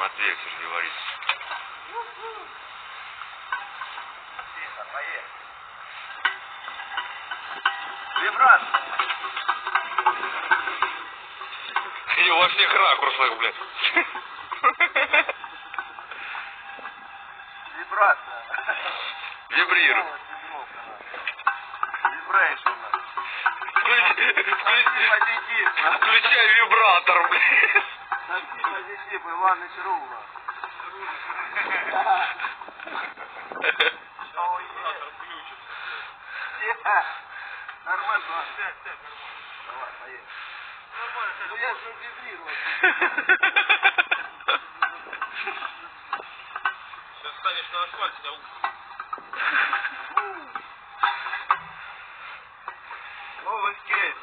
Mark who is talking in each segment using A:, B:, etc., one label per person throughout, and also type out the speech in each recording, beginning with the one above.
A: Матвеев Сергей Борисович.
B: Тихо, поехали. Вибрация.
A: И во всех ракурсах, блядь.
B: Вибрация.
A: Вибрирует.
B: Вибрейшн.
A: Включай вибратор, блядь.
B: Позитив, Иваныч Рула. Нормально. Давай, поехали. Ну я же вибрировал.
C: Сейчас станешь на асфальт, тебя
B: Новый скейт.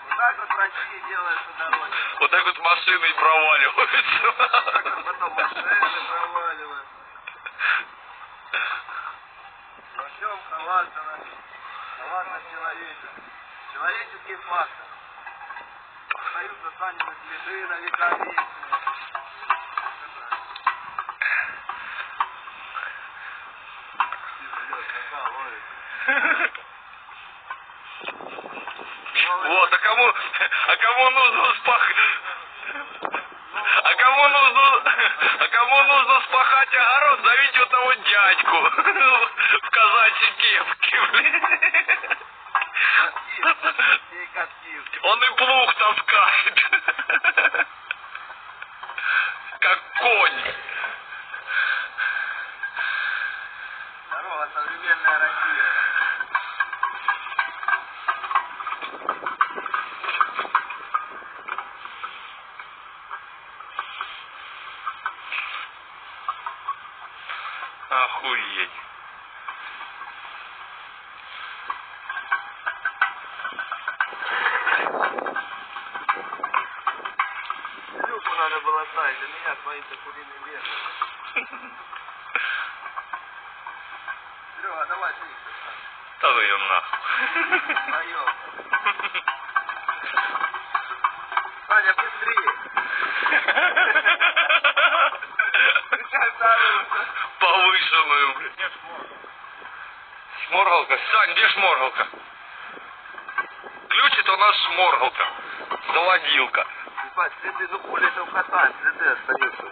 B: Вот так вот врачи делают по дороге.
A: Вот так вот машины и проваливаются.
B: Потом машины проваливают. Во всем халатно человечество. Человеческий фактор. Остаются Санины следы на века вечные.
A: Вот, а кому нужно спахать огород, зовите вот того дядьку в казачьей кепке, блин. Он и плуг таскает. Как конь.
B: Здорово, современная Россия.
A: Охуеть.
B: Люку надо было ставить, а меня своим-то куриным весом. Серега, давай ты.
A: Да ну ее нахуй.
B: Моё. Саня, быстрее. Включай вторую.
A: Повышенную, блядь. Шморгалка. Сань, где шморгалка? Ключ это у нас шморгалка. Заводилка.
B: Ебать, следы, ну хули это в кота, следы остаются.